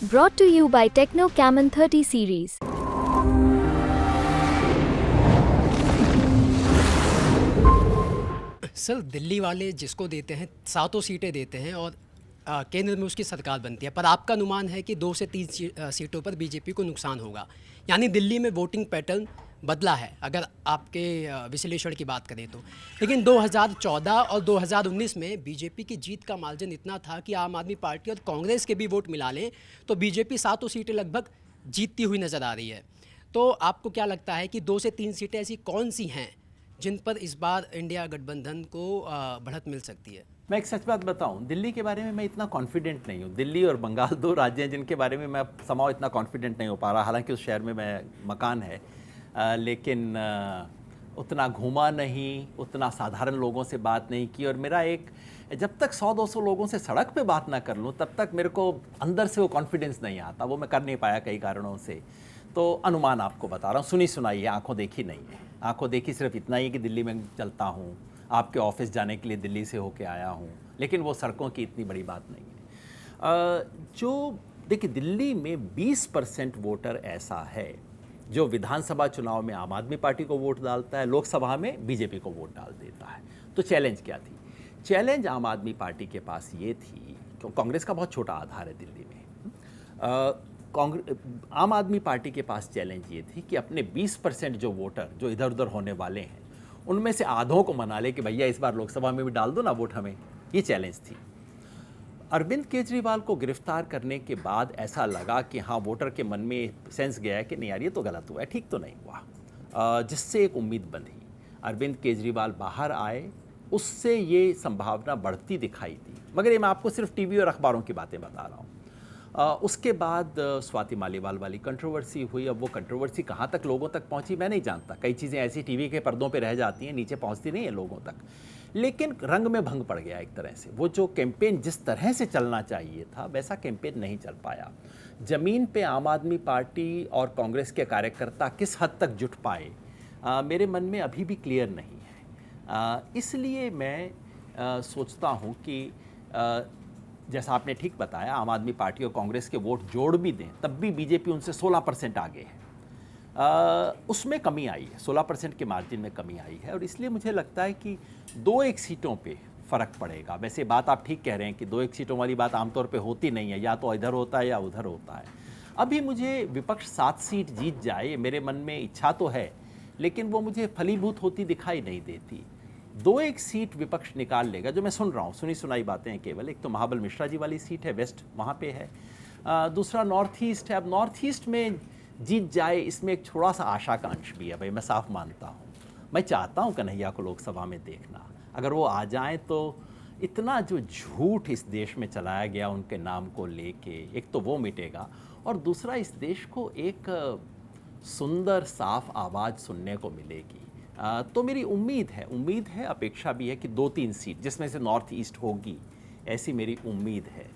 Brought to you by Techno Camon 30 series. Sir Delhi वाले जिसको देते हैं सातों सीटें देते हैं और केंद्र में उसकी सरकार बनती है, पर आपका अनुमान है कि 2 से 3 सीटों पर बीजेपी को नुकसान होगा। यानी दिल्ली में वोटिंग पैटर्न बदला है अगर आपके विश्लेषण की बात करें तो। लेकिन 2014 और 2019 में बीजेपी की जीत का मार्जिन इतना था कि आम आदमी पार्टी और कांग्रेस के भी वोट मिला लें तो बीजेपी सातों सीटें लगभग जीतती हुई नज़र आ रही है। तो आपको क्या लगता है कि 2 से 3 सीटें ऐसी कौन सी हैं जिन पर इस बार इंडिया गठबंधन को बढ़त मिल सकती है? मैं एक सच बात बताऊं, दिल्ली के बारे में मैं इतना कॉन्फिडेंट नहीं हूं। दिल्ली और बंगाल दो राज्य हैं जिनके बारे में मैं समाव इतना कॉन्फिडेंट नहीं हो पा रहा। हालांकि उस शहर में मैं मकान है, लेकिन उतना घूमा नहीं, उतना साधारण लोगों से बात नहीं की। और मेरा एक, जब तक 100-200 लोगों से सड़क पे बात ना कर लूं तब तक मेरे को अंदर से वो कॉन्फिडेंस नहीं आता। वो मैं कर नहीं पाया कई कारणों से। तो अनुमान आपको बता रहा हूँ, सुनी सुनाई है, आंखों देखी नहीं है। आंखों देखी सिर्फ इतना ही कि दिल्ली में चलता हूँ, आपके ऑफिस जाने के लिए दिल्ली से होके आया हूँ, लेकिन वो सड़कों की इतनी बड़ी बात नहीं है। जो देखिए, दिल्ली में 20% वोटर ऐसा है जो विधानसभा चुनाव में आम आदमी पार्टी को वोट डालता है, लोकसभा में बीजेपी को वोट डाल देता है। तो चैलेंज क्या थी? चैलेंज आम आदमी पार्टी के पास ये थी, कांग्रेस का बहुत छोटा आधार है दिल्ली में। आम आदमी पार्टी के पास चैलेंज ये थी कि अपने 20% जो वोटर जो इधर उधर होने वाले हैं उनमें से आधों को मना ले कि भैया इस बार लोकसभा में भी डाल दो ना वोट हमें। ये चैलेंज थी। अरविंद केजरीवाल को गिरफ्तार करने के बाद ऐसा लगा कि हाँ, वोटर के मन में सेंस गया है कि नहीं यार, ये तो गलत हुआ है, ठीक तो नहीं हुआ, जिससे एक उम्मीद बंधी। अरविंद केजरीवाल बाहर आए, उससे ये संभावना बढ़ती दिखाई दी। मगर ये मैं आपको सिर्फ टीवी और अखबारों की बातें बता रहा हूँ। उसके बाद स्वाति मालीवाल वाली कंट्रोवर्सी हुई। अब वो कंट्रोवर्सी कहाँ तक लोगों तक पहुँची मैं नहीं जानता। कई चीज़ें ऐसी टीवी के पर्दों पे रह जाती हैं, नीचे पहुँचती नहीं है लोगों तक। लेकिन रंग में भंग पड़ गया एक तरह से। वो जो कैंपेन जिस तरह से चलना चाहिए था वैसा कैंपेन नहीं चल पाया। ज़मीन पे आम आदमी पार्टी और कांग्रेस के कार्यकर्ता किस हद तक जुट पाए, मेरे मन में अभी भी क्लियर नहीं है। इसलिए मैं सोचता हूँ कि जैसा आपने ठीक बताया, आम आदमी पार्टी और कांग्रेस के वोट जोड़ भी दें तब भी बीजेपी उनसे 16% आगे है। उसमें कमी आई है, 16% के मार्जिन में कमी आई है। और इसलिए मुझे लगता है कि 2-1 सीटों पे फ़र्क पड़ेगा। वैसे बात आप ठीक कह रहे हैं कि 2-1 सीटों वाली बात आमतौर पे होती नहीं है, या तो इधर होता है या उधर होता है। अभी मुझे विपक्ष 7 सीट जीत जाए, मेरे मन में इच्छा तो है, लेकिन वो मुझे फलीभूत होती दिखाई नहीं देती। 2-1 सीट विपक्ष निकाल लेगा, जो मैं सुन रहा हूँ, सुनी सुनाई बातें हैं केवल। एक तो महाबल मिश्रा जी वाली सीट है, वेस्ट वहाँ पे है। दूसरा नॉर्थ ईस्ट है। अब नॉर्थ ईस्ट में जीत जाए, इसमें एक थोड़ा सा आशा का अंश भी है भाई, मैं साफ मानता हूँ। मैं चाहता हूँ कन्हैया को लोकसभा में देखना। अगर वो आ जाएँ तो इतना जो झूठ इस देश में चलाया गया उनके नाम को लेके, एक तो वो मिटेगा, और दूसरा इस देश को एक सुंदर साफ आवाज़ सुनने को मिलेगी। तो मेरी उम्मीद है, अपेक्षा भी है कि 2-3 सीट जिसमें से नॉर्थ ईस्ट होगी, ऐसी मेरी उम्मीद है।